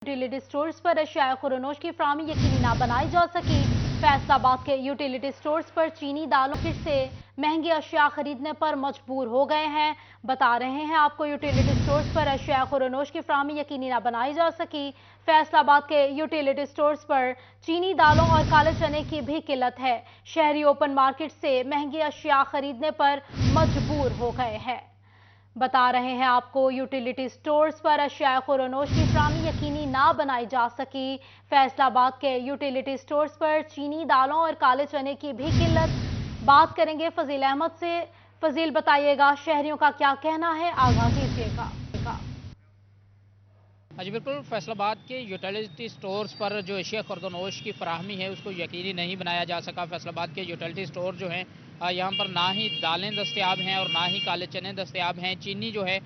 Utility stores पर अशिया खुरनोश की फराहमी यकीनी ना बनाई जा सकी। फैसलाबाद के यूटिलिटी स्टोर्स पर चीनी दालों फिर से महंगी अशिया खरीदने पर मजबूर हो गए हैं। बता रहे हैं आपको, यूटिलिटी स्टोर्स पर अशिया खुरनोश की फराहमी यकीनी ना बनाई जा सकी। फैसलाबाद के यूटिलिटी स्टोर्स पर चीनी दालों और काले चने की भी किल्लत है। शहरी ओपन मार्केट से महंगी अशिया खरीदने पर मजबूर हो गए हैं। बता रहे हैं आपको, यूटिलिटी स्टोर्स पर अशिया खुरनोश की फराहमी यकीनी ना बनाई जा सकी। फैसलाबाद के यूटिलिटी स्टोर्स पर चीनी दालों और काले चने की भी किल्लत। बात करेंगे फजील अहमद से। फजील, बताइएगा शहरियों का क्या कहना है, आगाह कीजिएगा। जी बिल्कुल, फैसलाबाद के यूटिलिटी स्टोर्स पर जो एशिया खुर्दनोश की फराहमी है उसको यकीनी नहीं बनाया जा सका। फैसलाबाद के यूटिलिटी स्टोर जो हैं यहाँ पर ना ही दालें दस्तयाब हैं और ना ही काले चने दस्तयाब हैं। चीनी जो है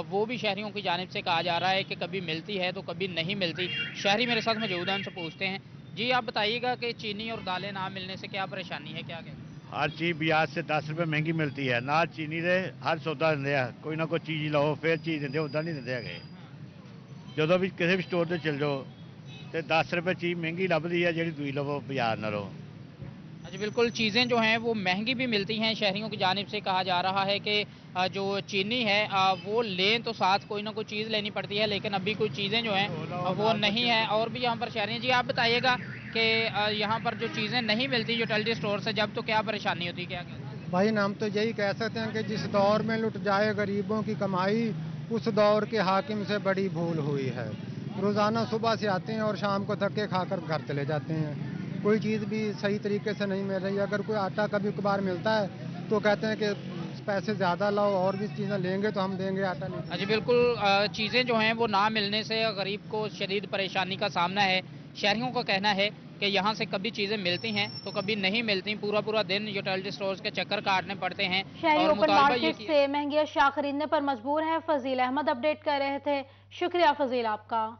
वो भी शहरियों की जानिब से कहा जा रहा है कि कभी मिलती है तो कभी नहीं मिलती। शहरी मेरे साथ मौजूद हैं, उनसे पूछते हैं। जी, आप बताइएगा कि चीनी और दालें ना मिलने से क्या परेशानी है, क्या कहते हैं? हर चीज़ बाजार से 10 रुपए महंगी मिलती है। ना चीनी दे हर सौदा दिंदे आ, कोई ना कोई चीज़ लो फिर चीज़ दिंदे, उदा नहीं दिंदे है। जो भी किसी भी स्टोर से चल जाओ तो 10 रुपए चीज़ महंगी लभदी है जी दूई लवो बाजार नालों। जी बिल्कुल, चीज़ें जो हैं वो महंगी भी मिलती हैं। शहरियों की जानिब से कहा जा रहा है कि जो चीनी है वो लें तो साथ कोई ना कोई चीज़ लेनी पड़ती है, लेकिन अभी कोई चीज़ें जो हैं वो नहीं है। और भी यहाँ पर शहरी हैं। जी, आप बताइएगा कि यहाँ पर जो चीज़ें नहीं मिलती यूटिलिटी स्टोर से जब, तो क्या परेशानी होती है, क्या कहते हैं? भाई, हम तो यही कह सकते हैं कि जिस दौर में लुट जाए गरीबों की कमाई, उस दौर के हाकिम से बड़ी भूल हुई है। रोज़ाना सुबह से आते हैं और शाम को धक्के खाकर घर चले जाते हैं। कोई चीज़ भी सही तरीके से नहीं मिल रही। अगर कोई आटा कभी कभार मिलता है तो कहते हैं कि पैसे ज़्यादा लाओ, और भी चीज़ें लेंगे तो हम देंगे, आटा नहीं। जी बिल्कुल, चीज़ें जो हैं वो ना मिलने से गरीब को शदीद परेशानी का सामना है। शहरियों का कहना है कि यहाँ से कभी चीज़ें मिलती हैं तो कभी नहीं मिलती। पूरा पूरा दिन यूटिलिटी स्टोर्स के चक्कर काटने पड़ते हैं। शहरी और ओपन मुतालबा ये मार्केट से महंगी अशिया खरीदने पर मजबूर हैं। फजील अहमद अपडेट कर रहे थे। शुक्रिया फजील आपका।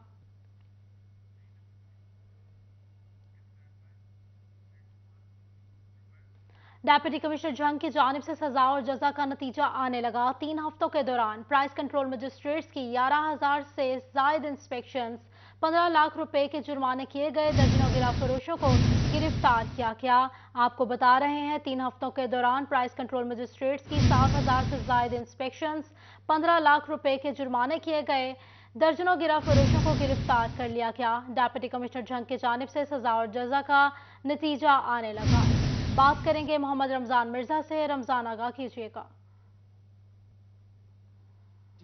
डेप्यूटी कमिश्नर जंग की जानिब से सजा और जजा का नतीजा आने लगा। 3 हफ्तों के दौरान प्राइस कंट्रोल मजिस्ट्रेट्स की 11,000 से जायद इंस्पेक्शंस, 15 लाख रुपए के जुर्माने किए गए। दर्जनों गिरफ्तारों को गिरफ्तार किया गया। आपको बता रहे हैं, 3 हफ्तों के दौरान प्राइस कंट्रोल मजिस्ट्रेट्स की 7,000 से जायद इंस्पेक्शंस, 15 लाख रुपए के जुर्माने किए गए। दर्जनों गिरफ्तारों को गिरफ्तार कर लिया गया। डेप्यूटी कमिश्नर जंग की जानिब से सजा और जजा का नतीजा आने लगा। बात करेंगे मोहम्मद रमजान मिर्जा से। रमजान, आगाह कीजिएगा।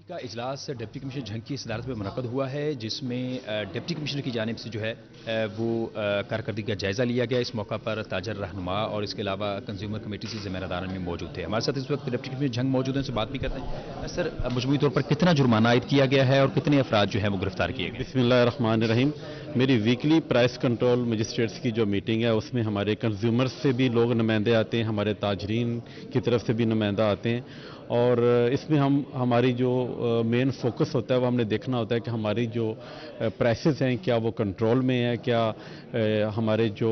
का इजलास डिप्टी कमिश्नर झंग की सदारत में मुनक़द हुआ है, जिसमें डिप्टी कमिश्नर की जानिब से जो है वो कारकर्दगी का जायज़ा लिया गया। इस मौका पर ताजर रहनुमा और इसके अलावा कंज्यूमर कमेटी से ज़िम्मेदारान भी मौजूद थे। हमारे साथ इस वक्त डिप्टी कमिश्नर झंग मौजूद हैं, उनसे बात भी करते हैं। सर, मजमूई तौर पर कितना जुर्माना आयद किया गया है और कितने अफराद जो है वो गिरफ्तार किए गए? बिस्मिल्लाहिर्रहमानिर्रहीम। मेरी वीकली प्राइस कंट्रोल मजिस्ट्रेट्स की जो मीटिंग है उसमें हमारे कंज्यूमर्स से भी लोग नुमाइंदे आते हैं, हमारे ताजरीन की तरफ से भी नुमाइंदा आते हैं। और इसमें हमारी जो मेन फोकस होता है वो हमने देखना होता है कि हमारी जो प्राइसेस हैं क्या वो कंट्रोल में है, क्या हमारे जो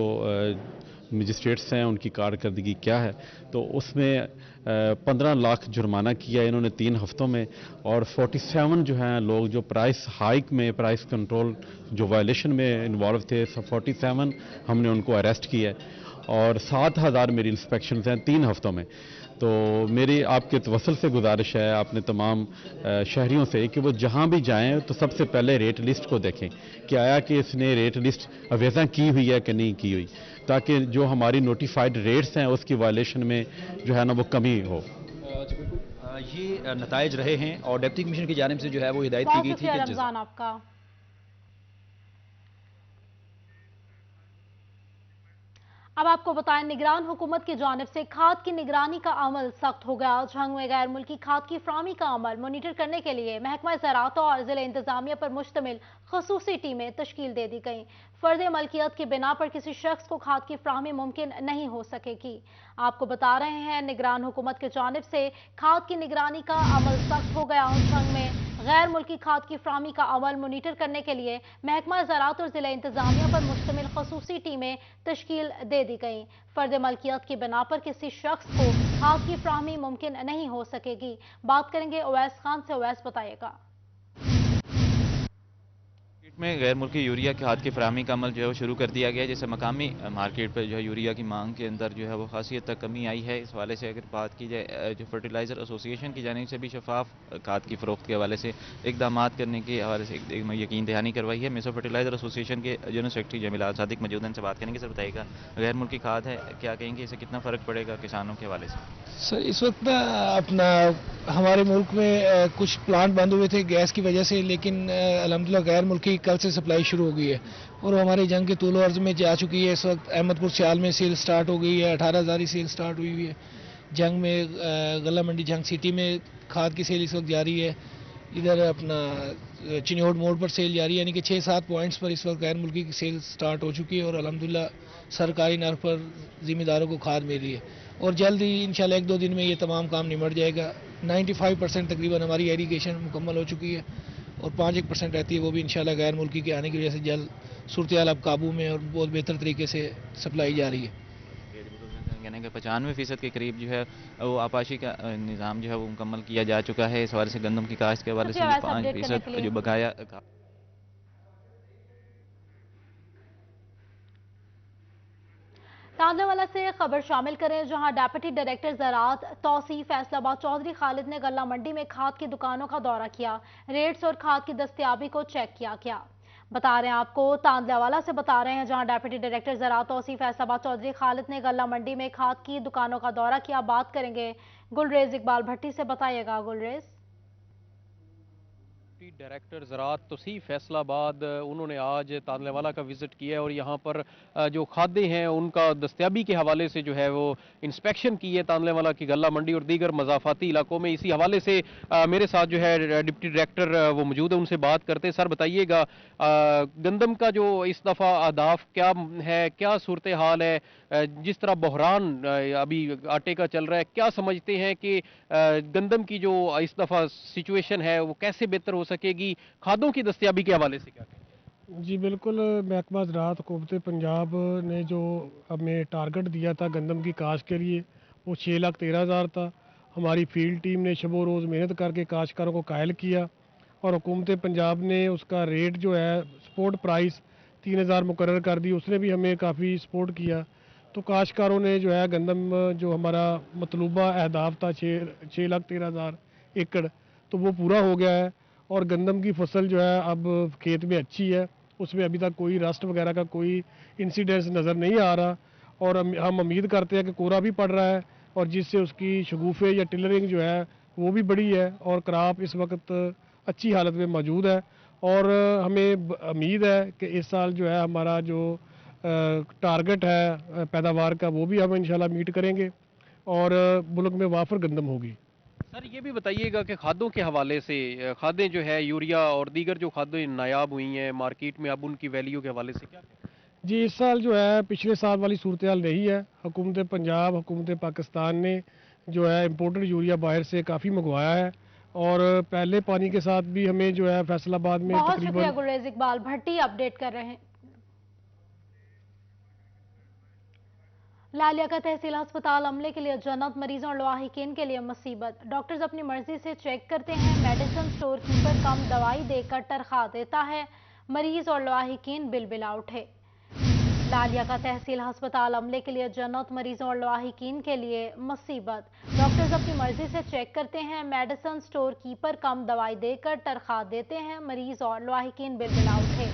मजिस्ट्रेट्स हैं उनकी कारकर्दगी क्या है। तो उसमें 15 लाख जुर्माना किया इन्होंने 3 हफ्तों में। और 47 जो हैं लोग जो प्राइस हाइक में, प्राइस कंट्रोल जो वायलेशन में इन्वॉल्व थे, 47 हमने उनको अरेस्ट किया है। और 7,000 मेरी इंस्पेक्शन हैं 3 हफ्तों में। तो मेरी आपके तवसल से गुजारिश है आपने तमाम शहरियों से कि वो जहां भी जाएं तो सबसे पहले रेट लिस्ट को देखें कि आया कि इसने रेट लिस्ट अवेज़ा की हुई है कि नहीं की हुई, ताकि जो हमारी नोटिफाइड रेट्स हैं उसकी वायलेशन में जो है ना वो कमी हो। ये नताइज रहे हैं और डिप्टी कमिश्नर की जानिब से जो है वो हिदायत की गई थी कि रमजान आपका। अब आपको बताएं, निगरान हुकूमत की जानिब से खाद की निगरानी का अमल सख्त हो गया। झंग में गैर मुल्की खाद की फराहमी का अमल मॉनिटर करने के लिए महकमा ज़राअत और जिला इंतजामिया पर मुश्तमिल खसूसी टीमें तश्कील दे दी गई। फर्द मलकियत की बिना पर किसी शख्स को खाद की फराहमी मुमकिन नहीं हो सकेगी। आपको बता रहे हैं, निगरान हुकूमत की जानिब से खाद की निगरानी का अमल सख्त हो गया। झंग में गैर मुल्की खाद की फराहमी का अमल मॉनिटर करने के लिए महकमा ज़राअत और जिला इंतजामिया पर मुश्तमिल खसूसी टीमें तश्कील दे दी गई। फर्द मलकियत की बिना पर किसी शख्स को खाद की फराहमी मुमकिन नहीं हो सकेगी। बात करेंगे ओवैस खान से। ओवैस, बताइएगा। में गैर मुल्की यूरिया खाद की फराहमी का अमल जो है वो शुरू कर दिया गया है, जिससे मकामी मार्केट पर जो है यूरिया की मांग के अंदर जो है वो खासी हद तक कमी आई है। इस हवाले से अगर बात की जाए जो फर्टिलाइज़र एसोसिएशन की जानिब से भी शफाफ खाद की फ़रोख्त के हवाले से इकदाम करने के हवाले से यकीन दहानी करवाई है। मिसो फर्टिलाइज़र एसोसिएशन के जनरल सेक्रेटरी जमील सादिक मौजूद हैं, इनसे बात करेंगे। सर बताइएगा, गैर मुल्की खाद है, क्या कहेंगे इससे कितना फ़र्क पड़ेगा किसानों के हवाले से? सर इस वक्त ना अपना हमारे मुल्क में कुछ प्लांट बंद हुए थे गैस की वजह से, लेकिन अल्हम्दुलिल्लाह गैर मुल्की कल से सप्लाई शुरू हो गई है और हमारे जंग के तूल अर्ज में जा चुकी है। इस वक्त अहमदपुर सियाल में सेल स्टार्ट हो गई है, 18,000 सेल स्टार्ट हुई है। जंग में गला मंडी जंग सिटी में खाद की सेल इस वक्त जारी है। इधर अपना चिन्योड मोड़ पर सेल जारी है, यानी कि 6-7 पॉइंट्स पर इस वक्त गैर मुल्की की सेल स्टार्ट हो चुकी है और अल्हम्दुलिल्लाह सरकारी नर्फ पर ज़िम्मेदारों को खाद मिल रही है और जल्द ही इंशाल्लाह 1-2 दिन में ये तमाम काम निमट जाएगा। 95% तकरीबन हमारी एरीगेशन मुकम्मल हो चुकी है और 5-1% रहती है, वो भी इंशाल्लाह गैर मुल्की के आने की वजह से जल्द सूरत-ए-हाल अब काबू में और बहुत बेहतर तरीके से सप्लाई जा रही है। यानी कि 95% के करीब जो है वो आपाशी का निज़ाम जो है वो मुकम्मल किया जा चुका है। इस हवाले से गंदम की काश्त के हवाले से 5% जो बकाया तांदलावाला से खबर शामिल करें, जहां डेप्यूटी डायरेक्टर ज़राअत तौसीफ फैसलाबाद चौधरी खालिद ने गल्ला मंडी में खाद की दुकानों का दौरा किया। रेट्स और खाद की दस्तयाबी को चेक किया गया। बता रहे हैं आपको, तांदलावाला से बता रहे हैं, जहां डेप्यूटी डायरेक्टर ज़राअत तौसीफ फैसलाबाद चौधरी खालिद ने गल्ला मंडी में खाद की दुकानों का दौरा किया। बात करेंगे गुलरेज इकबाल भट्टी से। बताइएगा गुलरेज। डायरेक्टर ज़राअत तौसीफ फैसलाबाद उन्होंने आज तांदलावाला का विज़िट किया और यहाँ पर जो खादें हैं उनका दस्तयाबी के हवाले से जो है वो इंस्पेक्शन की है तांदलावाला की गल्ला मंडी और दीगर मज़ाफ़ाती इलाकों में। इसी हवाले से मेरे साथ जो है डिप्टी डायरेक्टर वो मौजूद है, उनसे बात करते हैं। सर बताइएगा, गंदम का जो इस दफ़ा अहदाफ क्या है, क्या सूरत हाल है, जिस तरह बहरान अभी आटे का चल रहा है, क्या समझते हैं कि गंदम की जो इस दफ़ा सिचुएशन है वो कैसे बेहतर हो सकेगी? खादों की दस्तयाबी के हवाले से क्या कहेंगे? जी बिल्कुल, महकमा ज़राअत हुकूमत पंजाब ने जो हमें टारगेट दिया था गंदम की काश्त के लिए वो 6,13,000 था। हमारी फील्ड टीम ने शबो रोज़ मेहनत करके काश्तकारों को कायल किया और हुकूमत पंजाब ने उसका रेट जो है सपोर्ट प्राइस 3,000 मुकर्रर कर दी। उसने भी हमें काफ़ी सपोर्ट किया। तो काश्तकारों ने जो है गंदम जो हमारा मतलूबा अहदाफ था 6,13,000 एकड़, तो वो पूरा हो गया है और गंदम की फसल जो है अब खेत में अच्छी है। उसमें अभी तक कोई रस्ट वगैरह का कोई इंसिडेंस नज़र नहीं आ रहा और हम उम्मीद करते हैं कि कोरा भी पड़ रहा है और जिससे उसकी शगुफे या टिलरिंग जो है वो भी बड़ी है और क्रॉप इस वक्त अच्छी हालत में मौजूद है और हमें उम्मीद है कि इस साल जो है हमारा जो टारगेट है पैदावार का वो भी हम इंशाल्लाह मीट करेंगे और मुल्क में वाफर गंदम होगी। सर ये भी बताइएगा कि खादों के हवाले से, खादें जो है यूरिया और दीगर जो खादें नायाब हुई हैं मार्केट में, अब उनकी वैल्यू के हवाले से क्या? जी इस साल जो है पिछले साल वाली सूरत हाल नहीं है। हुकूमत पंजाब, हुकूमत पाकिस्तान ने जो है इम्पोर्टेड यूरिया बाहर से काफ़ी मंगवाया है और पहले पानी के साथ भी हमें जो है फैसलाबाद में बहुत शुक्रिया गुलरेज इकबाल भट्टी अपडेट कर रहे हैं। लालिया तहसील अस्पताल अमले के लिए जन्नत, मरीजों और लवाहिकीन के लिए मुसीबत। डॉक्टर्स अपनी मर्जी से चेक करते हैं, मेडिसिन स्टोर कीपर कम दवाई देकर तनख्वाह देता है, मरीज और लवाहिकीन बिलबिला उठे। लालिया तहसील अस्पताल अमले के लिए जन्नत, मरीजों और लवाहिकीन के लिए मुसीबत। डॉक्टर्स अपनी मर्जी से चेक करते हैं, मेडिसिन स्टोर कीपर कम दवाई देकर तनख्वाह देते हैं, मरीज और लवाहिकीन बिलबिला उठे।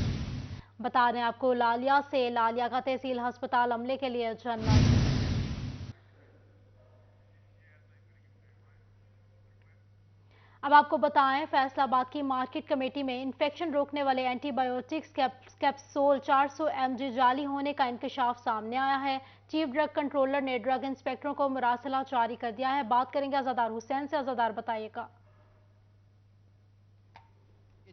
बता दें आपको, लालिया से लालिया तहसील अस्पताल अमले के लिए जन्नत। अब आपको बताएं, फैसलाबाद की मार्केट कमेटी में इन्फेक्शन रोकने वाले एंटीबायोटिक्स कैप्सूल 400 mg जाली होने का इंकशाफ सामने आया है। चीफ ड्रग कंट्रोलर ने ड्रग इंस्पेक्टरों को मुरासला जारी कर दिया है। बात करेंगे अज़ादार हुसैन से। अज़ादार बताइएगा।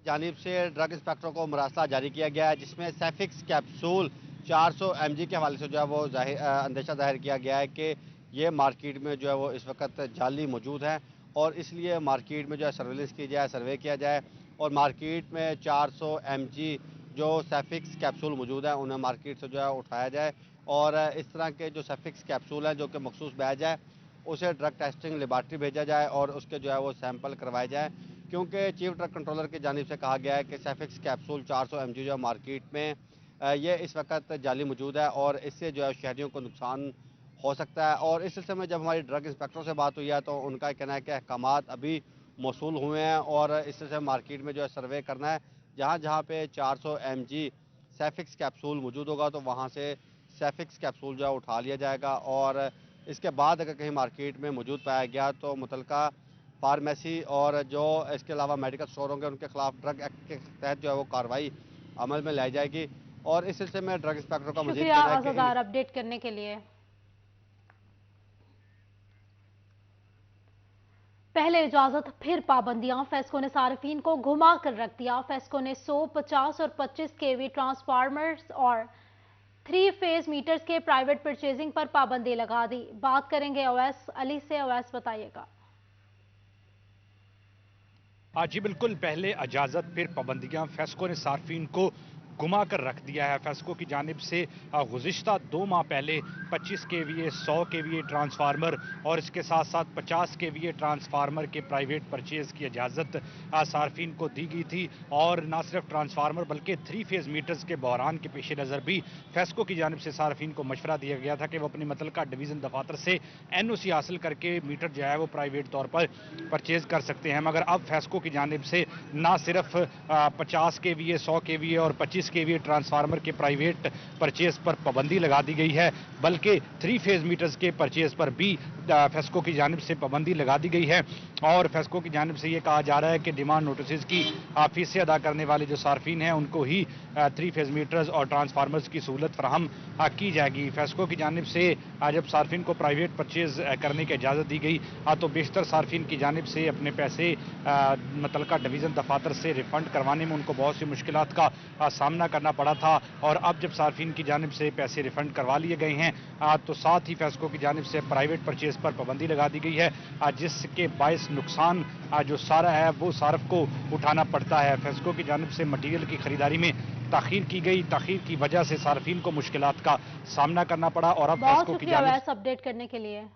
जानिब से ड्रग इंस्पेक्टरों को मुरासला जारी किया गया है जिसमें सेफिक्स कैप्सूल 400 mg के हवाले से जो है वो अंदेशा जाहिर किया गया है कि ये मार्केट में जो है वो इस वक्त जाली मौजूद है और इसलिए मार्केट में जो है सर्वेलेंस की जाए, सर्वे किया जाए और मार्केट में 400 mg जो सेफिक्स कैप्सूल मौजूद है उन्हें मार्केट से जो है उठाया जाए और इस तरह के जो सेफिक्स कैप्सूल हैं जो कि मखसूस बैच है उसे ड्रग टेस्टिंग लेबॉर्ट्री भेजा जाए और उसके जो है वो सैंपल करवाए जाए क्योंकि चीफ ड्रग कंट्रोलर की जानिब से कहा गया है कि सेफिक्स कैप्सूल 400 mg जो मार्केट में ये इस वक्त जाली मौजूद है और इससे जो है शहरियों को नुकसान हो सकता है। और इस सिलसिले में जब हमारी ड्रग इंस्पेक्टरों से बात हुई है तो उनका कहना है कि अहकामात अभी मौसूल हुए हैं और इस सिलसिले में मार्केट में जो है सर्वे करना है, जहाँ जहाँ पे 400 mg सेफिक्स कैप्सूल मौजूद होगा तो वहाँ से सेफिक्स कैप्सूल जो है उठा लिया जाएगा और इसके बाद अगर कहीं मार्केट में मौजूद पाया गया तो मुतलका फार्मेसी और जो इसके अलावा मेडिकल स्टोर होंगे उनके खिलाफ ड्रग एक्ट के तहत जो है वो कार्रवाई अमल में लाई जाएगी। और इस सिलसिले में ड्रग इंस्पेक्टर का मजीद कहना है कि अपडेट करने के लिए। पहले इजाजत फिर पाबंदियां, फेस्को ने सार्फिन को घुमा कर रख दिया। फेस्को ने 100, 50 और 25 kV ट्रांसफार्मर्स और 3 फेज मीटर्स के प्राइवेट परचेजिंग पर पाबंदी लगा दी। बात करेंगे ओवैस अली से। ओवैस बताइएगा। जी बिल्कुल, पहले इजाजत फिर पाबंदियां, फेस्को ने सार्फिन को घुमा कर रख दिया है। फेस्को की जानिब से गुज़िश्ता 2 माह पहले 25 kVA 100 kVA ट्रांसफार्मर और इसके साथ साथ 50 kVA ट्रांसफार्मर के प्राइवेट परचेज की इजाज़त सार्फिन को दी गई थी। और न सिर्फ ट्रांसफार्मर बल्कि 3 फेज मीटर्स के बहरान के पेश नज़र भी फेस्को की जानिब से सार्फिन को मशवरा दिया गया था कि वो अपनी मुतल्लिका डिवीज़न दफातर से NOC हासिल करके मीटर जो है वो प्राइवेट तौर पर परचेज कर सकते हैं। मगर अब फेस्को की जानिब से न सिर्फ 50 kVA 100 kVA और 25 kVA ट्रांसफार्मर के प्राइवेट परचेज पर पाबंदी लगा दी गई है, बल्कि 3 फेज मीटर्स के परचेज पर भी फेस्को की जानिब से पाबंदी लगा दी गई है। और फेस्को की जानिब से ये कहा जा रहा है कि डिमांड नोटिस की फीसें अदा करने वाले जो सार्फिन हैं उनको ही 3 फेज मीटर्स और ट्रांसफार्मर्स की सहूलत फराहम की जाएगी। फेस्को की जानिब से जब सार्फिन को प्राइवेट परचेज करने की इजाज़त दी गई तो बेशतर सार्फिन की जानिब से अपने पैसे मुतल्लिका डिवीज़न दफातर से रिफंड करवाने में उनको बहुत सी मुश्किलात का सामना करना पड़ा था। और अब जब सार्फिन की जानिब से पैसे रिफंड करवा लिए गए हैं तो साथ ही फेस्को की जानिब से प्राइवेट परचेज पर पाबंदी लगा दी गई है, जिसके बायस नुकसान जो सारा है वो सार्फ को उठाना पड़ता है। फेस्को की जानिब से मटीरियल की खरीदारी में ताखीर की गई, ताखीर की वजह से सार्फिन को मुश्किलात का सामना करना पड़ा। और अब फेस्को की जानिब अपडेट करने के लिए।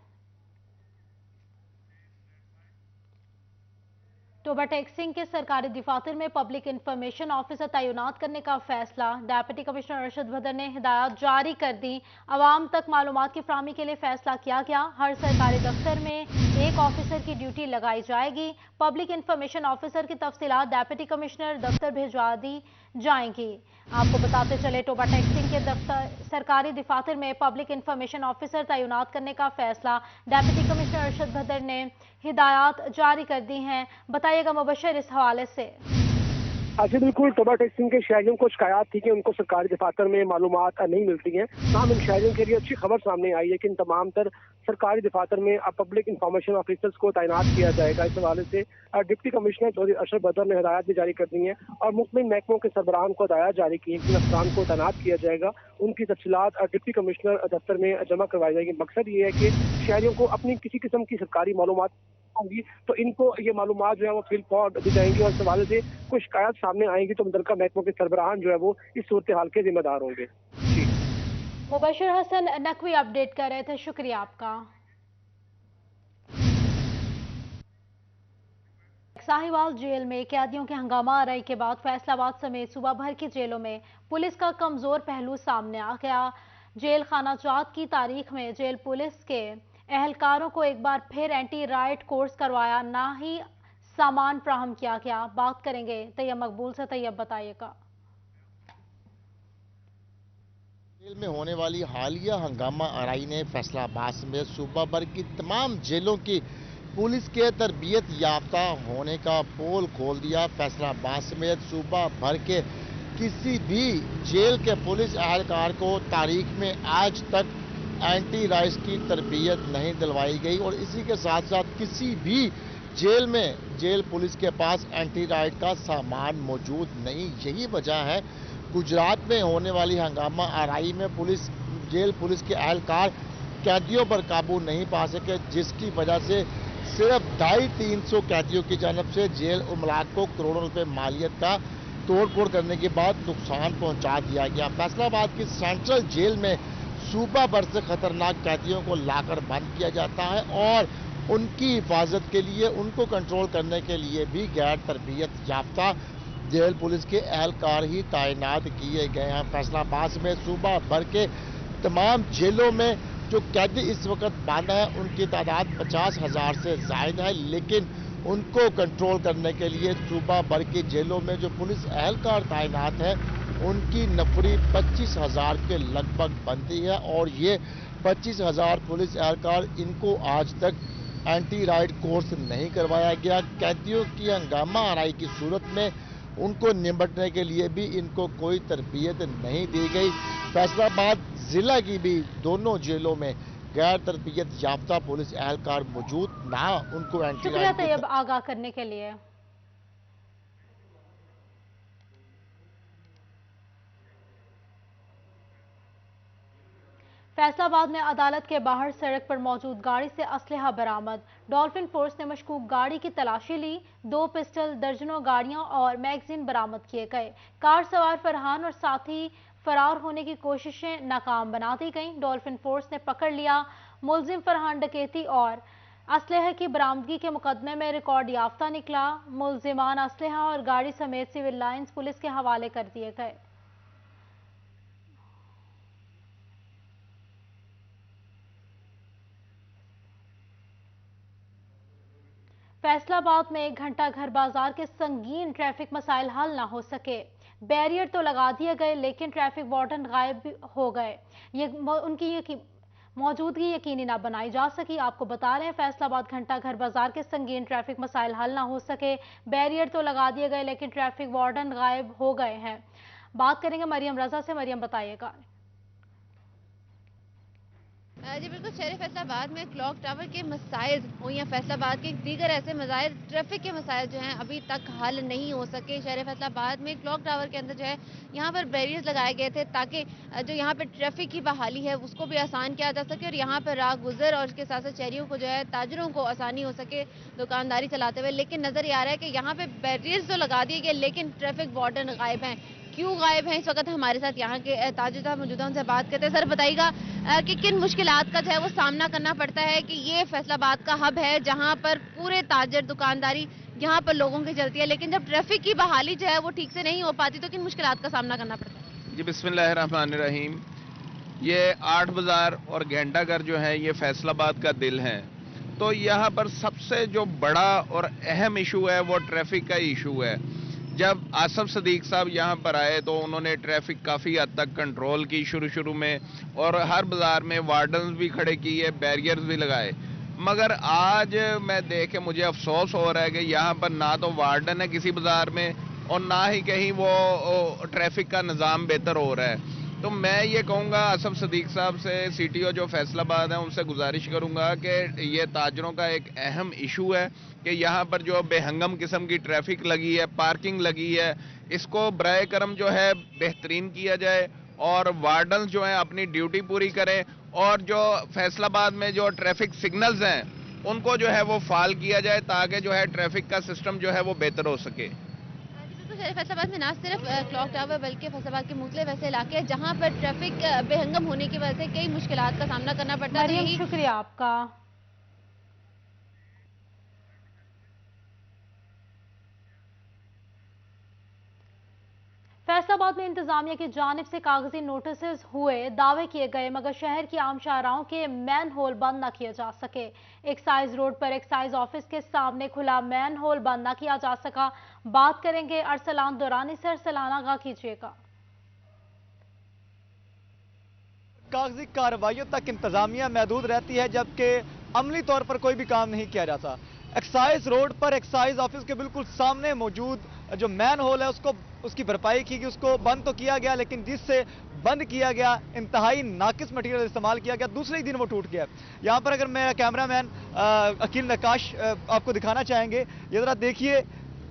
टोबा टैक्सिंग के सरकारी दफातर में पब्लिक इंफॉर्मेशन ऑफिसर तैनात करने का फैसला। डिप्टी कमिश्नर अरशद बदर ने हिदायत जारी कर दी। अवाम तक मालूमात की फराहमी के लिए फैसला किया गया। हर सरकारी दफ्तर में एक ऑफिसर की ड्यूटी लगाई जाएगी। पब्लिक इंफॉर्मेशन ऑफिसर की तफसीलात डिप्टी कमिश्नर दफ्तर भिजवा दी जाएंगी। आपको बताते चले टोबा टैक्सिंग के सरकारी दफातर में पब्लिक इंफॉर्मेशन ऑफिसर तैनात करने का फैसला डिप्टी कमिश्नर अरशद बदर ने हिदायत जारी कर दी हैं। बताइएगा मुबशर इस हवाले से। जी बिल्कुल, टोबा टैक्सिंग के शहरियों को शिकायत थी कि उनको सरकारी दफातर में मालूमात नहीं मिलती हैं। तमाम इन शहरियों के लिए अच्छी खबर सामने आई है कि इन तमाम तर सरकारी दफातर में अब पब्लिक इंफॉर्मेशन ऑफिसर्स को तैनात किया जाएगा। इस हवाले से डिप्टी कमिश्नर चौधरी अरशद बदर ने हिदायत भी जारी कर दी है और मुख्तलिफ महकमों के सरबराहान को हिदायत जारी की है कि अफसरान को तैनात किया जाएगा। उनकी तफसीलात डिप्टी कमिश्नर दफ्तर में जमा करवाई जाएगी। मकसद ये है कि शहरियों को अपनी किसी किस्म की सरकारी मालूमात होंगी तो इनको ये मालूमात जो है वो फिल फॉर दी जाएंगी और इस हवाले से कुछ शिकायत सामने आएंगी तो मुतल्लिका महकमों के सरबराहान जो है वो इस सूरत हाल के जिम्मेदार होंगे। मुबशर हसन नकवी अपडेट कर रहे थे, शुक्रिया आपका। साहिवाल जेल में कैदियों के हंगामा आराई के बाद फैसलाबाद समेत सूबा भर की जेलों में पुलिस का कमजोर पहलू सामने आ गया। जेल खाना जात की तारीख में जेल पुलिस के एहलकारों को एक बार फिर एंटी राइट कोर्स करवाया, ना ही सामान फ्राहम किया गया। बात करेंगे तैयब मकबूल से। तैयब बताइएगा। जेल में होने वाली हालिया हंगामा आराई ने फैसलाबाद समेत सूबा भर की तमाम जेलों की पुलिस के तरबियत याफ्ता होने का पोल खोल दिया। फैसलाबाद समेत सूबा भर के किसी भी जेल के पुलिस एहलकार को तारीख में आज तक एंटी राइट्स की तरबियत नहीं दिलवाई गई और इसी के साथ साथ किसी भी जेल में जेल पुलिस के पास एंटी राइट का सामान मौजूद नहीं। यही वजह है गुजरात में होने वाली हंगामा आराई में जेल पुलिस के एहलकार कैदियों पर काबू नहीं पा सके, जिसकी वजह से सिर्फ 250-300 कैदियों की जानब से जेल उमलाक को करोड़ों रुपए मालियत का तोड़ फोड़ करने के बाद नुकसान पहुंचा दिया गया। फैसलाबाद की सेंट्रल जेल में सूबा भर से खतरनाक कैदियों को लाकर बंद किया जाता है और उनकी हिफाजत के लिए, उनको कंट्रोल करने के लिए भी गैर तरबियत याफ्ता जेल पुलिस के एहलकार ही तैनात किए गए हैं। फैसलाबाद में सूबा भर के तमाम जेलों में जो कैदी इस वक्त बंद है उनकी तादाद 50,000 से ज़ायद है, लेकिन उनको कंट्रोल करने के लिए सूबा भर की जेलों में जो पुलिस एहलकार तैनात है उनकी नफरी 25,000 के लगभग बनती है। और ये 25,000 पुलिस एहलकार, इनको आज तक एंटी राइड कोर्स नहीं करवाया गया। कैदियों की हंगामा आराई की सूरत में उनको निपटने के लिए भी इनको कोई तरबियत नहीं दी गई। फैसलाबाद जिला की भी दोनों जेलों में गैर तरबियत याफ्ता पुलिस एहलकार मौजूद, ना उनको एंटी शुक्रिया तैयब आगाह करने के लिए। फैसलाबाद में अदालत के बाहर सड़क पर मौजूद गाड़ी से असलहा बरामद। डॉल्फिन फोर्स ने मशकूक गाड़ी की तलाशी ली। 2 पिस्टल, दर्जनों गाड़ियां और मैगजीन बरामद किए गए। कार सवार फरहान और साथी फरार होने की कोशिशें नाकाम बना दी गईं। डॉल्फिन फोर्स ने पकड़ लिया। मुलजिम फरहान डकैती और असलहे की बरामदगी के मुकदमे में रिकॉर्ड याफ्ता निकला। मुलजिमान असलहा और गाड़ी समेत सिविल लाइंस पुलिस के हवाले कर दिए गए। फैसलाबाद में घंटा घर बाजार के संगीन ट्रैफिक मसाइल हल न हो सके। बैरियर तो लगा दिए गए लेकिन ट्रैफिक वार्डन गायब भी हो गए। उनकी मौजूदगी यकीनी ना बनाई जा सकी। आपको बता रहे हैं फैसलाबाद घंटा घर बाजार के संगीन ट्रैफिक मसाइल हल ना हो सके। बैरियर तो लगा दिए गए लेकिन ट्रैफिक वार्डन गायब हो गए हैं। बात करेंगे मरियम रजा से। मरियम, बताइएगा। जी बिल्कुल, शहर फैसलाबाद में क्लॉक टावर के मसाइल हो या फैसलाबाद के दीगर ऐसे मसाइल, ट्रैफिक के मसाइल जो हैं अभी तक हल नहीं हो सके। शहर फैसलाबाद में क्लॉक टावर के अंदर जो है यहाँ पर बैरियर्स लगाए गए थे ताकि जो यहाँ पर ट्रैफिक की बहाली है उसको भी आसान किया जा सके और यहाँ पर राह गुजर और उसके साथ साथ शहरियों को जो है, ताजरों को आसानी हो सके दुकानदारी चलाते हुए। लेकिन नज़र आ रहा है कि यहाँ पर बैरियर्स तो लगा दिए गए लेकिन ट्रैफिक वार्डन गायब हैं। क्यों गायब हैं? इस वक्त हमारे साथ यहाँ के ताजिर साहब मौजूद हैं, उनसे बात करते हैं। सर बताइएगा कि किन मुश्किलात का जो है वो सामना करना पड़ता है कि ये फैसलाबाद का हब है जहाँ पर पूरे ताजर दुकानदारी यहाँ पर लोगों की चलती है, लेकिन जब ट्रैफिक की बहाली जो है वो ठीक से नहीं हो पाती तो किन मुश्किलात का सामना करना पड़ता है? जी बिस्मिल्लाहिर्रहमानिर्रहीम। ये 8 बाजार और घंटाघर जो है ये फैसलाबाद का दिल है। तो यहाँ पर सबसे जो बड़ा और अहम इशू है वो ट्रैफिक का इशू है। जब आसफ सदीक साहब यहाँ पर आए तो उन्होंने ट्रैफिक काफ़ी हद तक कंट्रोल की शुरू में, और हर बाज़ार में वार्डन्स भी खड़े किए, बैरियर्स भी लगाए। मगर आज मैं देख के मुझे अफसोस हो रहा है कि यहाँ पर ना तो वार्डन है किसी बाज़ार में और ना ही कहीं वो ट्रैफिक का निज़ाम बेहतर हो रहा है। तो मैं ये कहूँगा आसफ सदीक साहब से, CTO जो फैसलाबाद है, उनसे गुजारिश करूँगा कि ये ताजरों का एक अहम इशू है कि यहाँ पर जो बेहंगम किस्म की ट्रैफिक लगी है, पार्किंग लगी है, इसको बराए करम जो है बेहतरीन किया जाए और वार्डन्स जो हैं अपनी ड्यूटी पूरी करें और जो फैसलाबाद में जो ट्रैफिक सिग्नल्स हैं उनको जो है वो फाल किया जाए ताकि जो है ट्रैफिक का सिस्टम जो है वो बेहतर हो सके। फैसलाबाद में ना सिर्फ क्लॉक टावर बल्कि फैसलाबाद के मुख्तलिफ ऐसे इलाके हैं जहाँ पर ट्रैफिक बेहंगम होने की वजह से कई मुश्किलात का सामना करना पड़ता है। शुक्रिया आपका। फैसलाबाद में इंतजामिया की जानिब से कागजी नोटिस हुए, दावे किए गए मगर शहर की आम शाहराहों के मैन होल बंद न किए जा सके। एक्साइज रोड पर एक्साइज ऑफिस के सामने खुला मैन होल बंद न किया जा सका। बात करेंगे अरसलान दुरानी से। अरसलान, आगाह कीजिएगा। कागजी कार्रवाइयों तक इंतजामिया महदूद रहती है जबकि अमली तौर पर कोई भी काम नहीं किया जाता। एक्साइज रोड पर एक्साइज ऑफिस के बिल्कुल सामने मौजूद जो मैन होल है उसकी भरपाई की गई, उसको बंद तो किया गया लेकिन जिससे बंद किया गया इंतहाई नाकिस मटेरियल इस्तेमाल किया गया, दूसरे ही दिन वो टूट गया। यहाँ पर अगर मैं कैमरामैन अकील नकाश आपको दिखाना चाहेंगे, ये जरा देखिए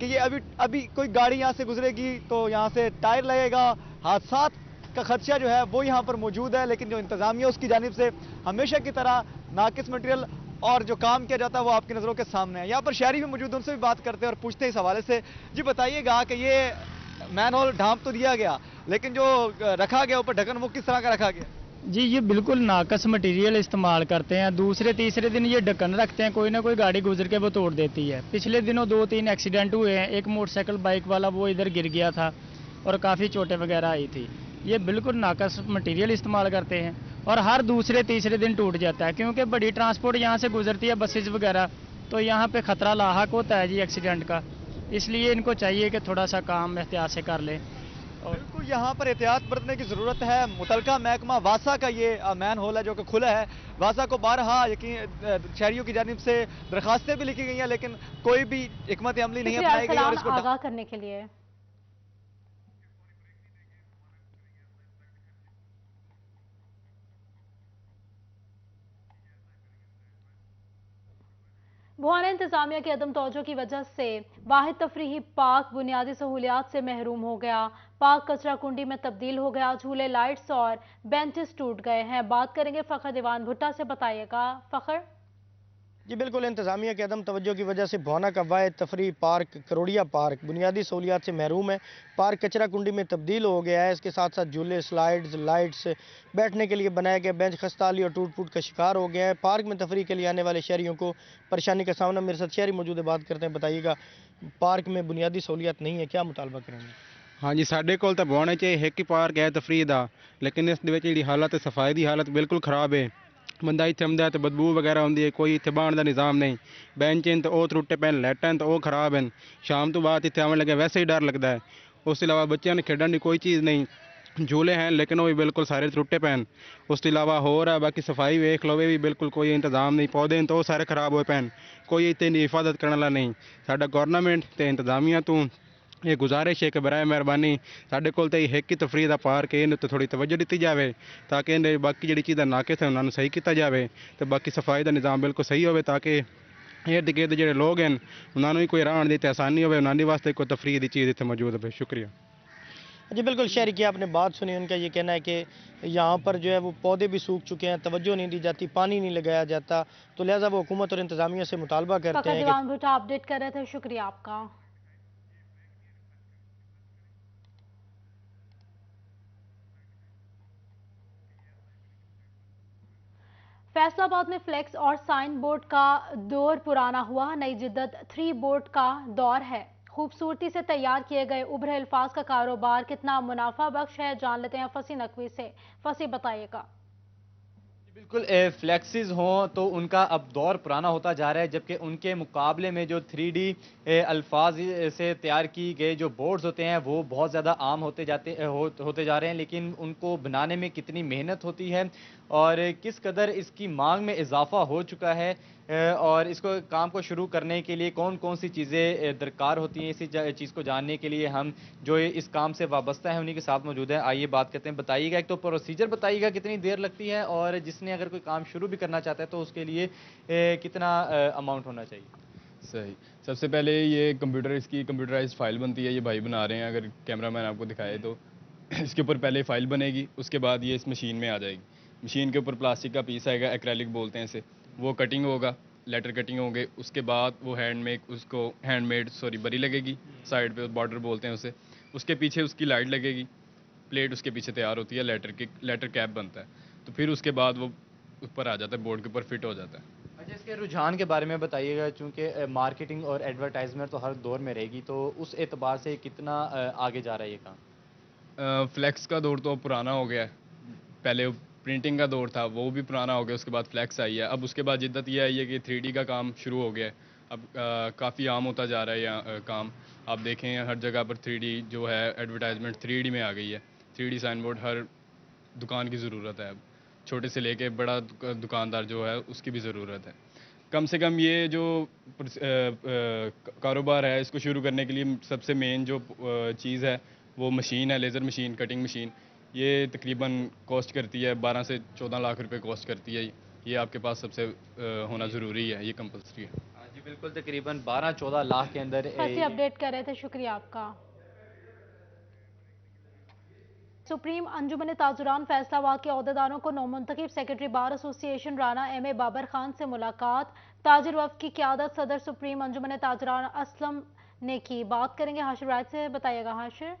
कि ये अभी कोई गाड़ी यहाँ से गुजरेगी तो यहाँ से टायर लगेगा, हादसा का खदशा जो है वो यहाँ पर मौजूद है। लेकिन जो इंतजामिया उसकी जानिब से हमेशा की तरह नाकिस मटेरियल और जो काम किया जाता है वो आपकी नज़रों के सामने है। यहाँ पर शहरी भी मौजूद, उनसे भी बात करते हैं और पूछते हैं इस हवाले से। जी बताइएगा कि ये मैन होल ढांप तो दिया गया लेकिन जो रखा गया ऊपर ढक्कन वो किस तरह का रखा गया? जी ये बिल्कुल नाकस मटेरियल इस्तेमाल करते हैं। दूसरे तीसरे दिन ये ढक्कन रखते हैं, कोई ना कोई गाड़ी गुजर के वो तोड़ देती है। पिछले दिनों 2-3 एक्सीडेंट हुए हैं। एक मोटरसाइकिल बाइक वाला वो इधर गिर गया था और काफ़ी चोटें वगैरह आई थी। ये बिल्कुल नाकस मटेरियल इस्तेमाल करते हैं और हर दूसरे तीसरे दिन टूट जाता है, क्योंकि बड़ी ट्रांसपोर्ट यहाँ से गुजरती है, बसेज वगैरह, तो यहाँ पे ख़तरा लाहक होता है जी एक्सीडेंट का। इसलिए इनको चाहिए कि थोड़ा सा काम एहतियात से कर लें। बिल्कुल यहाँ पर एहतियात बरतने की ज़रूरत है। मुतलका महकमा वासा का ये मैन होल है जो कि खुला है। वासा को बारहा यकीन शहरियों की जानिब से दरखास्तें भी लिखी गई हैं, लेकिन कोई भी हिकमत अमली नहीं अपनाई गई और इसको आगाह करने के लिए। बुहाना इंतजामिया की अदम तवज्जो की वजह से वाहिद तफरीही पार्क बुनियादी सहूलियात से महरूम हो गया। पार्क कचरा कुंडी में तब्दील हो गया। झूले, लाइट्स और बेंचेस टूट गए हैं। बात करेंगे फ़खर दीवान भुट्टा से, बताइएगा फ़खर। जी बिल्कुल, इंतज़ामिया की अदम तवज्जो की वजह से बुहाना का वाहिद तफरी पार्क करोड़िया पार्क बुनियादी सहूलियात से महरूम है। पार्क कचरा कुंडी में तब्दील हो गया है। इसके साथ साथ झूले, स्लाइड्स, लाइट्स, बैठने के लिए बनाया गया बेंच खस्ताली और टूट फूट का शिकार हो गया है। पार्क में तफरी के लिए आने वाले शहरियों को परेशानी का सामना। मेरे साथ शहरी मौजूद है, बात करते हैं। बताइएगा, पार्क में बुनियादी सहूलियात नहीं है, क्या मुतालबा करेंगे? हाँ जी, साढ़े कोल तो बुहाने च एक ही पार्क है तफरी दा, लेकिन इस जी हालत सफाई की हालत बिल्कुल खराब है। बंदा इतने आंदा तो बदबू वगैरह आती है, कोई इतने बहन का निज़ाम नहीं। बेंच तो वह त्रुटे पैन, लाइटें तो वह खराब हैं। शाम तो बाद इतने आवन लगे वैसे ही डर लगता है। उसके अलावा बच्चों ने खेडन की कोई चीज़ नहीं। झूले हैं लेकिन वो भी बिल्कुल सारे त्रुटे पैन। उसके अलावा हो रहा बाकी सफाई वेख लो, भी बिल्कुल कोई इंतजाम नहीं। पौधे तो सारे खराब हुए पैन, कोई इतनी हिफाजत करने वाला नहीं। साडा गवर्नमेंट तो इंतजामिया तो ये गुजारिश है कि बराए मेहरबानी साढ़े कोल तो एक ही तफरी का पार्क है, इन तो थोड़ी तवज्जो दी जाए ताकि इन्हें बाकी जी चीज़ा नाकिस है उन्होंने सही किया जाए, तो बाकी सफाई का निज़ाम बिल्कुल सही हो ताकि इर्द गिर्द जो लोग हैं उन्होंने भी कोई रहने की आसानी हो, उन्होंने वास्ते कोई तफरी की चीज़ इतने मौजूद है। शुक्रिया जी बिल्कुल, शहरी की आपने बात सुनी। उनका ये कहना है कि यहाँ पर जो है वो पौधे भी सूख चुके हैं, तवज्जो नहीं दी जाती, पानी नहीं लगाया जाता, तो लिहाजा वो हुकूमत और इंतजामिया से मुतालबा करते हैं। दीवान भुट्टा अपडेट कर रहे थे, शुक्रिया आपका। फैसलाबाद में फ्लेक्स और साइन बोर्ड का दौर पुराना हुआ, नई जिद्दत 3 बोर्ड का दौर है। खूबसूरती से तैयार किए गए उभरे अल्फाज का कारोबार कितना मुनाफा बख्श है, जान लेते हैं फसी नकवी से। फसी, बताइएगा। बिल्कुल, फ्लेक्सिस हों तो उनका अब दौर पुराना होता जा रहा है, जबकि उनके मुकाबले में जो 3D अल्फाज से तैयार की गए जो बोर्ड्स होते हैं वो बहुत ज़्यादा आम होते जा रहे हैं। लेकिन उनको बनाने में कितनी मेहनत होती है और किस कदर इसकी मांग में इजाफा हो चुका है और इसको काम को शुरू करने के लिए कौन कौन सी चीज़ें दरकार होती हैं, इसी चीज़ को जानने के लिए हम जो इस काम से वाबस्ता है उन्हीं के साथ मौजूद हैं। आइए बात करते हैं। बताइएगा, एक तो प्रोसीजर बताइएगा कितनी देर लगती है और जिसने अगर कोई काम शुरू भी करना चाहता है तो उसके लिए कितना अमाउंट होना चाहिए? सही, सबसे पहले ये कंप्यूटर, इसकी कंप्यूटराइज फाइल बनती है, ये भाई बना रहे हैं, अगर कैमरामैन आपको दिखाए तो इसके ऊपर पहले फ़ाइल बनेगी, उसके बाद ये इस मशीन में आ जाएगी। मशीन के ऊपर प्लास्टिक का पीस आएगा, एक्रेलिक बोलते हैं इसे, वो कटिंग होगा, लेटर कटिंग होंगे, उसके बाद वो हैंडमेड बरी लगेगी साइड पे, बॉर्डर बोलते हैं उसे, उसके पीछे उसकी लाइट लगेगी, प्लेट उसके पीछे तैयार होती है, लेटर कैप बनता है, तो फिर उसके बाद वो ऊपर आ जाता है, बोर्ड के ऊपर फिट हो जाता है। अच्छा, इसके रुझान के बारे में बताइएगा, चूँकि मार्केटिंग और एडवर्टाइजमेंट तो हर दौर में रहेगी, तो उस एतबार से कितना आगे जा रहा है ये काम? फ्लैक्स का दौर तो पुराना हो गया है, पहले प्रिंटिंग का दौर था वो भी पुराना हो गया, उसके बाद फ्लैक्स आई है, अब उसके बाद जिद्दत ये आई है कि 3D का काम शुरू हो गया है। अब काफ़ी आम होता जा रहा है यहाँ काम, आप देखें हर जगह पर 3D जो है एडवर्टाइजमेंट 3D में आ गई है। 3D साइन बोर्ड हर दुकान की ज़रूरत है, अब छोटे से लेके बड़ा दुकानदार जो है उसकी भी ज़रूरत है। कम से कम ये जो कारोबार है इसको शुरू करने के लिए सबसे मेन जो चीज़ है वो मशीन है, लेज़र मशीन, कटिंग मशीन। ये तकरीबन कॉस्ट करती है 12 से 14 लाख रुपए कॉस्ट करती है। ये आपके पास सबसे होना ज़रूरी है, ये कंपल्सरी है। जी बिल्कुल, तकरीबन 12-14 लाख के अंदर अपडेट कर रहे थे, शुक्रिया आपका। सुप्रीम अंजुमन ताजुरान फैसलाबाद के अहदेदारों को नौमुंतखब secretary bar association Rana M A Babar Khan से मुलाकात। ताजिर वफ्द की क़यादत सदर सुप्रीम अंजुमन ताजुरान असलम ने की। बात करेंगे हाशिर राय से, बताइएगा हाशिर।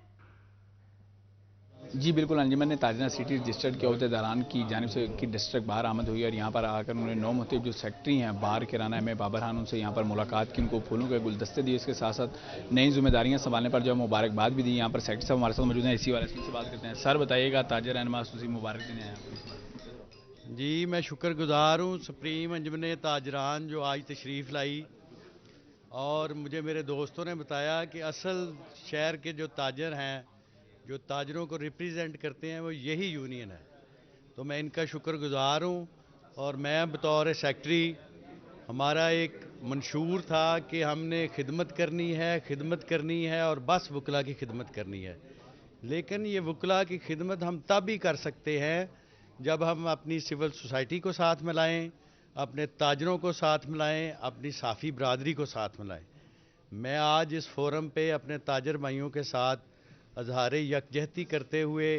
जी बिल्कुल, अंजुमन ताजरा सिटी रजिस्टर्ड के अहदेदारान की जानिब से की डिस्ट्रिक्ट बाहर आमद हुई और यहाँ पर आकर उन्होंने 9 मुख्तलिफ जो सेक्रेटरी हैं बार किराना में बाबर खान, उनसे यहाँ पर मुलाकात की, उनको फूलों के गुलदस्ते दिए। इसके साथ साथ नई जिम्मेदारियाँ संभालने पर जो मुबारकबाद भी दी। यहाँ पर सेक्रेटरी साहब हमारे साथ मौजूद हैं, इसी वाले से बात करते हैं। सर बताइएगा, ताजर रहनुमा खसूसी मुबारक दिन है आपको। जी मैं शुक्रगुजार हूँ सुप्रीम अंजुमन ताजरान जो आज तशरीफ़ लाई, और मुझे मेरे दोस्तों ने बताया कि असल शहर के जो ताजर हैं, जो ताजरों को रिप्रेजेंट करते हैं, वो यही यूनियन है। तो मैं इनका शुक्रगुजार हूँ। और मैं बतौर सेक्रेटरी, हमारा एक मंशूर था कि हमने खिदमत करनी है और बस वकला की खिदमत करनी है। लेकिन ये वकला की खिदमत हम तब ही कर सकते हैं जब हम अपनी सिविल सोसाइटी को साथ मिलाएं, अपने ताजरों को साथ मिलाएं, अपनी साफ़ी बरादरी को साथ मिलाएं। मैं आज इस फोरम पे अपने ताजर भाइयों के साथ अजहार यकजहती करते हुए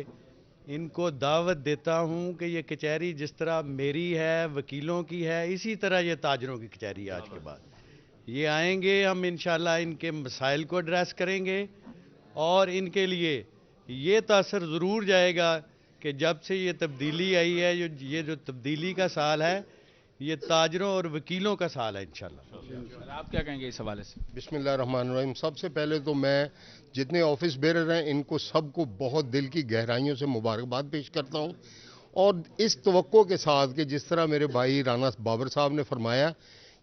इनको दावत देता हूं कि ये कचहरी जिस तरह मेरी है, वकीलों की है, इसी तरह ये ताजरों की कचहरी आज के बाद ये आएंगे। हम इंशाल्लाह इनके मसाइल को एड्रेस करेंगे और इनके लिए ये तासर ज़रूर जाएगा कि जब से ये तब्दीली आई है, ये जो तब्दीली का साल है, ये ताजरों और वकीलों का साल है इंशाल्लाह। आप क्या कहेंगे इस हवाले से? बिस्मिल्लाहिर्रहमानिर्रहीम। सबसे पहले तो मैं जितने ऑफिस बेरर हैं इनको सबको बहुत दिल की गहराइयों से मुबारकबाद पेश करता हूं, और इस तवक्को के साथ कि जिस तरह मेरे भाई राना बाबर साहब ने फरमाया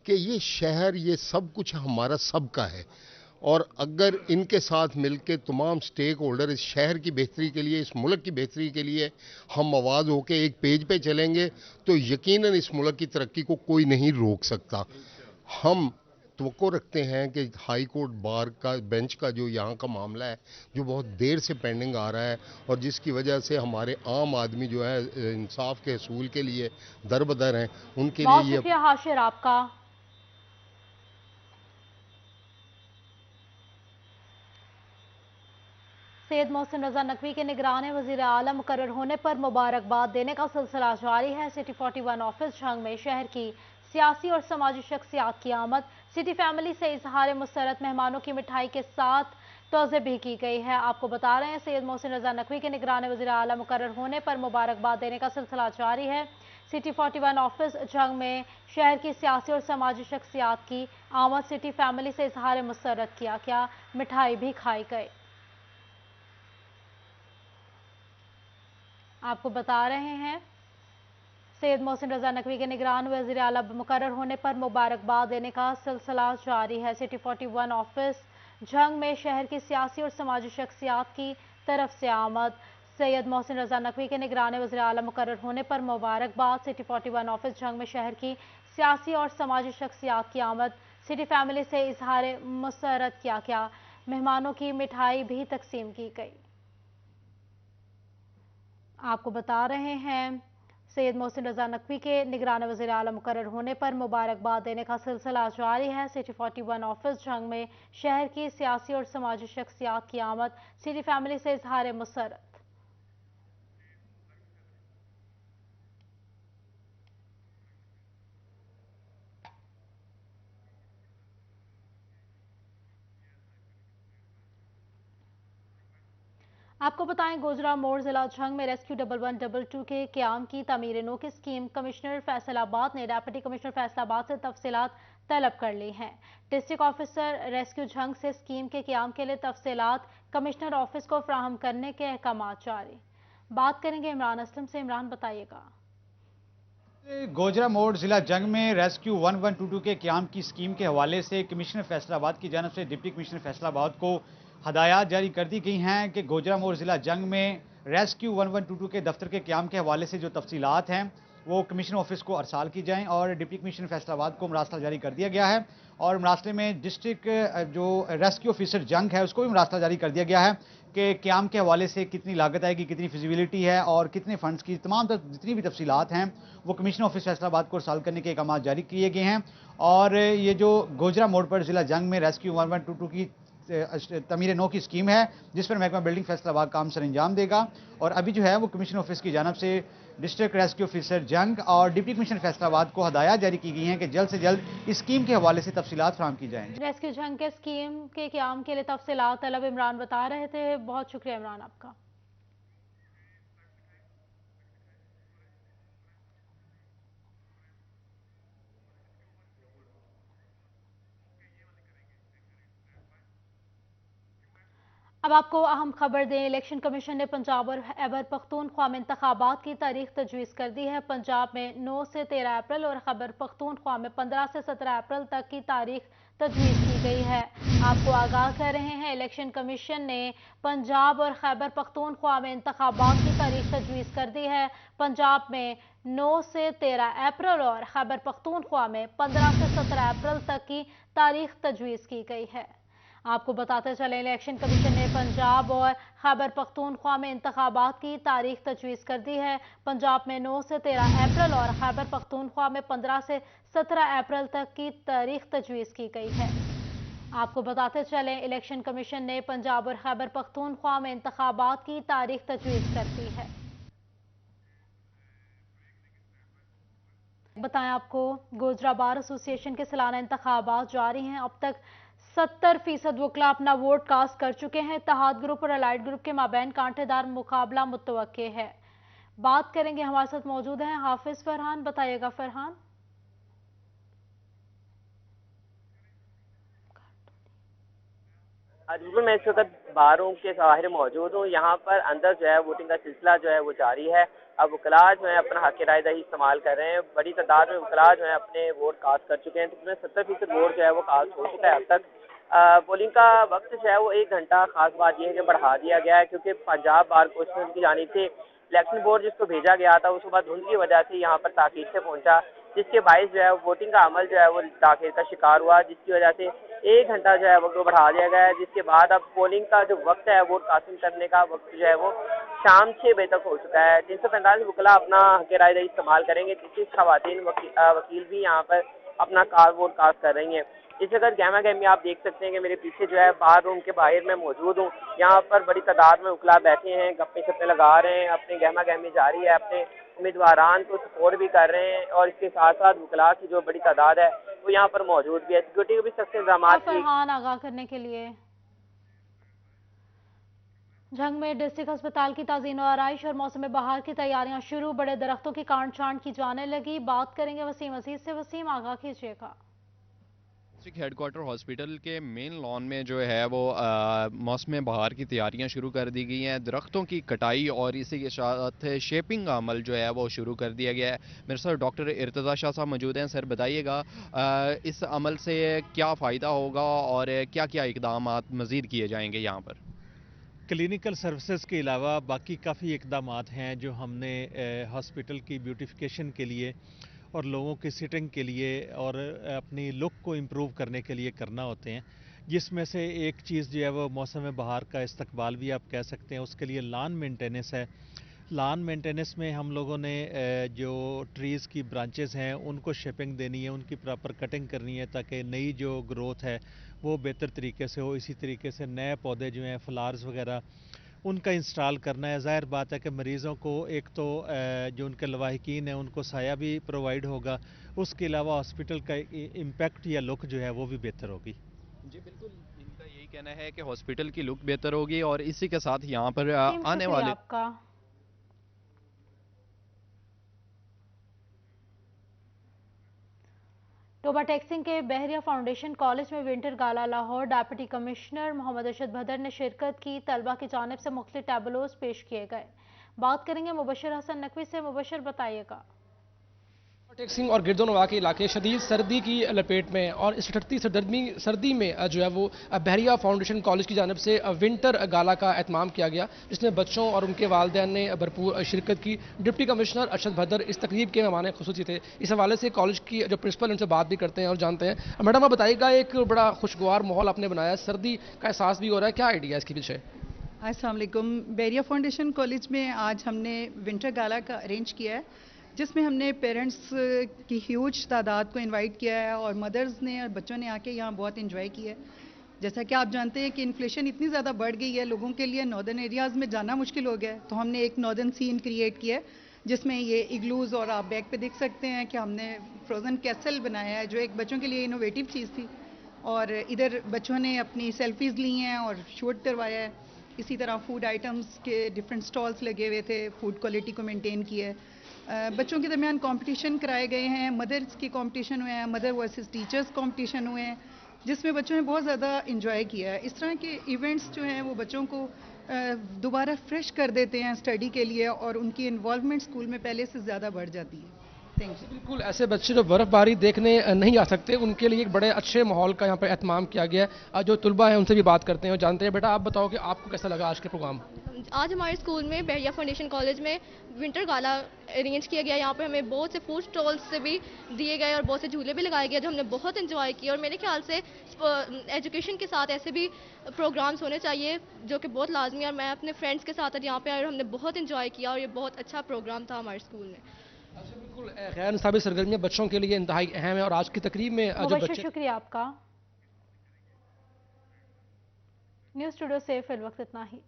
कि ये शहर, ये सब कुछ हमारा सबका है, और अगर इनके साथ मिलकर तमाम स्टेक होल्डर इस शहर की बेहतरी के लिए, इस मुल्क की बेहतरी के लिए हम आवाज़ होकर एक पेज पे चलेंगे तो यकीनन इस मुल्क की तरक्की को कोई नहीं रोक सकता। हम तवक्को रखते हैं कि हाई कोर्ट बार का बेंच का जो यहाँ का मामला है, जो बहुत देर से पेंडिंग आ रहा है और जिसकी वजह से हमारे आम आदमी जो है इंसाफ के हसूल के लिए दरबदर हैं, उनके लिए ये। शुक्रिया हाशिर आपका। सैयद मोहसिन रजा नकवी के निगरान वज़ीर आला मुकर्रर होने पर मुबारकबाद देने का सिलसिला जारी है। सिटी 41 ऑफिस झंग में शहर की सियासी और समाजी शख्सियात की आमद, सिटी फैमिली से इजहार मुसरत, मेहमानों की मिठाई के साथ तोज़े भी की गई है। आपको बता रहे हैं, सैयद मोहसिन रजा नकवी के निगरान वज़ीर आला मुकर्रर होने पर मुबारकबाद देने का सिलसिला जारी है। सिटी 41 ऑफिस झंग में शहर की सियासी और समाजी शख्सियात की आमद, सिटी फैमिली से इजहार मुसरत किया गया, मिठाई भी खाई गई। आपको बता रहे हैं, सैयद मोहसिन रजा नकवी के निगरान वज़ीर आला मुकर्रर होने पर मुबारकबाद देने का सिलसिला जारी है। सिटी 41 ऑफिस झंग में शहर की सियासी और समाजी शख्सियात की तरफ से आमद, सैयद मोहसिन रजा नकवी के निगरान वज़ीर आला मुकर्रर होने पर मुबारकबाद। सिटी 41 ऑफिस झंग में शहर की सियासी और समाजी शख्सियात की आमद, सिटी फैमिली से इजहार मुसरत किया गया, मेहमानों की मिठाई भी तकसीम की गई। आपको बता रहे हैं, सैयद मोहसिन रजा नकवी के निगरान वज़ीर आला मुकर्रर होने पर मुबारकबाद देने का सिलसिला जारी है। सिटी 41 ऑफिस झंग में शहर की सियासी और समाजी शख्सियात की आमद, सिटी फैमिली से इजहार मुसरत। आपको बताएं, गोजरा मोड़ जिला झंग में रेस्क्यू 1122 के क़याम की तामीर नो की स्कीम कमिश्नर फैसलाबाद ने डेप्यूटी कमिश्नर फैसलाबाद से तफसीलात तलब कर ली हैं। डिस्ट्रिक्ट ऑफिसर रेस्क्यू झंग से स्कीम के क़याम के लिए तफसीलात कमिश्नर ऑफिस को फ्राहम करने के अहकाम जारी। बात करेंगे इमरान असलम से। इमरान बताइएगा। गोजरा मोड़ जिला जंग में रेस्क्यू 1122 के क़याम की स्कीम के हवाले से कमिश्नर फैसलाबाद की जानब से डिप्टी कमिश्नर फैसलाबाद को हदायत जारी कर दी गई हैं कि गोजरा मोड़ जिला जंग में रेस्क्यू 1122 के दफ्तर के क़याम के हवाले से जो तफसीलात हैं वो कमिश्नर ऑफिस को अरसाल की जाएं, और डिप्टी कमिश्नर फैसलाबाद को मरासला जारी कर दिया गया है। और मरासले में डिस्ट्रिक्ट जो रेस्क्यू ऑफिसर जंग है उसको भी मरासला जारी कर दिया गया है कि क़याम के हवाले से कितनी लागत आएगी, कितनी फिजिबिलिटी है और कितने फंड्स की तमाम जितनी भी तफसीलात हैं वो कमिश्नर ऑफिस फैसलाबाद को अरसाल करने के अहकाम जारी किए गए हैं। और ये जो गोजरा मोड़ पर जिला जंग में रेस्क्यू 1122 की तमीर नो की स्कीम है जिस पर महकमा बिल्डिंग फैसलाबाद काम सर अंजाम देगा, और अभी जो है वो कमिश्नर ऑफिस की जानब से डिस्ट्रिक्ट रेस्क्यू ऑफिसर जंग और डिप्टी कमिश्नर फैसलाबाद को हदायत जारी की गई हैं कि जल्द से जल्द इस स्कीम के हवाले से तफसीलात फराहम की जाएंगी। रेस्क्यू जंग के स्कीम के क़याम के लिए तफसीलात तलब इमरान बता रहे थे। बहुत शुक्रिया इमरान आपका। अब आपको अहम खबर दें, इलेक्शन कमीशन ने पंजाब और खैबर पख्तूनख्वा में इंतखाबात की तारीख तजवीज़ कर दी है। पंजाब में 9 से 13 अप्रैल और खैबर पख्तूनख्वा में 15 से 17 अप्रैल तक की तारीख तजवीज़ की गई है। आपको आगाह कर रहे हैं, इलेक्शन कमीशन ने पंजाब और खैबर पख्तूनख्वा में इंतखाबात की तारीख तजवीज़ कर दी है। पंजाब में 9 से 13 अप्रैल और खैबर पख्तूनख्वा में 15 से 17 अप्रैल तक की तारीख तजवीज़ की गई है। आपको बताते चले, इलेक्शन कमीशन ने पंजाब और खैबर पख्तूनख्वा में इंतखाबात की तारीख तजवीज़ कर दी है। पंजाब में 9 से 13 अप्रैल और खैबर पख्तूनख्वा में 15 से 17 अप्रैल तक की तारीख तजवीज़ की गई है। आपको बताते चले, इलेक्शन कमीशन ने पंजाब और खैबर पख्तूनख्वा में इंतखाबात की तारीख तजवीज़ कर दी है। बताएं आपको, गोजरा बार एसोसिएशन के सालाना इंतखाबात जारी हैं। अब तक 70% वकला अपना वोट कास्ट कर चुके हैं। इत्तेहाद ग्रुप और अलाइड ग्रुप के माबैन कांटेदार मुकाबला मुतवक्के है। बात करेंगे, हमारे साथ मौजूद हैं हाफिज फरहान। बताइएगा फरहान। बिल्कुल, मैं इस वक्त बारों के बाहर मौजूद हूँ। यहाँ पर अंदर जो है वोटिंग का सिलसिला जो है वो जारी है। अब वकला जो है अपना हक राय दही इस्तेमाल कर रहे हैं। बड़ी तादाद में वकला जो है अपने वोट कास्ट कर चुके हैं। जिसमें 70% वोट जो है वो कास्ट हो चुका है अब तक। पोलिंग का वक्त जो है वो 1 घंटा। खास बात यह है कि बढ़ा दिया गया है, क्योंकि पंजाब बार काउंसिल की जानिब से इलेक्शन बोर्ड जिसको भेजा गया था उसके बाद धुंध की वजह से यहाँ पर ताकीद से पहुंचा, जिसके बायस जो है वोटिंग का अमल जो है वो ताखिर का शिकार हुआ, जिसकी वजह से 1 घंटा जो है वक्त को बढ़ा दिया गया है। जिसके बाद अब पोलिंग का जो वक्त है वोट कास्टिंग करने का वक्त जो है वो शाम 6 बजे तक हो चुका है। 345 वकला अपना हक राय दही इस्तेमाल करेंगे। 33 खवातीन वकील भी यहाँ पर अपना वोट कास्ट कर रही हैं। इस वक्त गहमा गहमी आप देख सकते हैं कि मेरे पीछे जो है बार रूम के बाहर मैं मौजूद हूँ। यहाँ पर बड़ी तादाद में वकला बैठे हैं, गप्पे शप्पे लगा रहे हैं, अपने गहमा गहमी जारी है, अपने उम्मीदवारान को सपोर्ट भी कर रहे हैं। और इसके साथ साथ वकला की जो बड़ी तादाद है वो यहाँ पर मौजूद भी है। सिक्योरिटी के भी सख्त इंतजाम फरहान आगाह करने के लिए। झंग में डिस्ट्रिक्ट अस्पताल की ताज़ीन और आराइश और मौसम बहार की तैयारियां शुरू। बड़े दरख्तों की काट छांट की जाने लगी। बात करेंगे वसीम अजीज से। वसीम आगाह कीजिएगा। डिस्ट्रिक्ट हेडक्वार्टर हॉस्पिटल के मेन लॉन में जो है वो मौसम बहार की तैयारियां शुरू कर दी गई हैं। दरख्तों की कटाई और इसी के साथ शेपिंग का अमल जो है वो शुरू कर दिया गया है। मेरे साथ डॉक्टर इर्तज़ा शाह साहब मौजूद हैं। सर बताइएगा इस अमल से क्या फ़ायदा होगा और क्या क्या इकदाम मज़ीद किए जाएंगे यहाँ पर? क्लिनिकल सर्विसेज के अलावा बाकी काफ़ी इकदाम हैं जो हमने हॉस्पिटल की ब्यूटिफिकेशन के लिए और लोगों की सिटिंग के लिए और अपनी लुक को इम्प्रूव करने के लिए करना होते हैं, जिसमें से एक चीज़ जो है वो मौसम बहार का इस्तकबाल भी आप कह सकते हैं। उसके लिए लॉन मेंटेनेंस है। लॉन मेंटेनेंस में हम लोगों ने जो ट्रीज़ की ब्रांचेस हैं उनको शेपिंग देनी है, उनकी प्रॉपर कटिंग करनी है ताकि नई जो ग्रोथ है वो बेहतर तरीके से हो। इसी तरीके से नए पौधे जो हैं फ्लावर्स वगैरह उनका इंस्टॉल करना है। ज़ाहिर बात है कि मरीज़ों को एक तो जो उनके लवाहिकीन हैं उनको साया भी प्रोवाइड होगा, उसके अलावा हॉस्पिटल का इम्पैक्ट या लुक जो है वो भी बेहतर होगी। जी बिल्कुल, इनका यही कहना है कि हॉस्पिटल की लुक बेहतर होगी और इसी के साथ यहाँ पर आने वाले टोबा टेक्सिंग के बहरिया फाउंडेशन कॉलेज में विंटर गाला लाहौर डिप्टी कमिश्नर मोहम्मद अरशद भदर ने शिरकत की। तलबा की जानिब से मुख्तलिफ टैबलोज पेश किए गए। बात करेंगे मुबशर हसन नकवी से। मुबशर बताइएगा। टेक्सिंग और गिरदोनवा के इलाके शदीद सर्दी की लपेट में और इस ठट्टी सर्दी में जो है वो बहरिया फाउंडेशन कॉलेज की जानिब से विंटर गाला का एहतमाम किया गया, जिसमें बच्चों और उनके वालिदैन ने भरपूर शिरकत की। डिप्टी कमिश्नर अरशद भदर इस तकरीब के मेहमान खुसूसी थे। इस हवाले से कॉलेज की जो प्रिंसिपल उनसे बात भी करते हैं और जानते हैं। मैडम आप बताइएगा, एक बड़ा खुशगवार माहौल आपने बनाया, सर्दी का एहसास भी हो रहा है, क्या आइडिया है इसके पीछे? अस्सलाम वालेकुम। बहरिया फाउंडेशन कॉलेज में आज हमने विंटर गाला का अरेंज किया है, जिसमें हमने पेरेंट्स की ह्यूज तादाद को इनवाइट किया है और मदर्स ने और बच्चों ने आके यहाँ बहुत इन्जॉय किया है। जैसा कि आप जानते हैं कि इन्फ्लेशन इतनी ज़्यादा बढ़ गई है, लोगों के लिए नॉर्दर्न एरियाज़ में जाना मुश्किल हो गया है, तो हमने एक नॉर्दर्न सीन क्रिएट किया है जिसमें ये इग्लूज़ और आप बैक पे देख सकते हैं कि हमने फ्रोज़न कैसल बनाया है जो एक बच्चों के लिए इनोवेटिव चीज़ थी। और इधर बच्चों ने अपनी सेल्फीज़ ली हैं और शूट करवाया है। इसी तरह फूड आइटम्स के डिफरेंट स्टॉल्स लगे हुए थे, फूड क्वालिटी को मेंटेन किया है। बच्चों के दरमियान कंपटीशन कराए गए हैं, मदर्स के कंपटीशन हुए हैं, मदर वर्सेस टीचर्स कंपटीशन हुए हैं, जिसमें बच्चों ने बहुत ज़्यादा इंजॉय किया है। इस तरह के इवेंट्स जो हैं वो बच्चों को दोबारा फ्रेश कर देते हैं स्टडी के लिए और उनकी इन्वॉल्वमेंट स्कूल में पहले से ज़्यादा बढ़ जाती है। Thank you. बिल्कुल, ऐसे बच्चे जो बर्फबारी देखने नहीं आ सकते उनके लिए एक बड़े अच्छे माहौल का यहाँ पर एहतमाम किया गया है। जो तुलबा है उनसे भी बात करते हैं और जानते हैं। बेटा, आप बताओ कि आपको कैसा लगा आज के प्रोग्राम? आज हमारे स्कूल में बहरिया फाउंडेशन कॉलेज में विंटर गाला अरेंज किया गया। यहाँ पे हमें बहुत से फूड स्टॉल्स से भी दिए गए और बहुत से झूले भी लगाए गए जो हमने बहुत एंजॉय किया। और मेरे ख्याल से एजुकेशन के साथ ऐसे भी प्रोग्राम्स होने चाहिए जो कि बहुत लाजमी है। और मैं अपने फ्रेंड्स के साथ यहाँ पे आए और हमने बहुत एंजॉय किया और ये बहुत अच्छा प्रोग्राम था हमारे स्कूल में। बिल्कुल, गैर निसाबी सरगर्मियाँ बच्चों के लिए इंतहाई अहम है और आज की तकरीब में जो बच्चे। शुक्रिया आपका। न्यूज़ स्टूडियो से फिल वक्त इतना ही।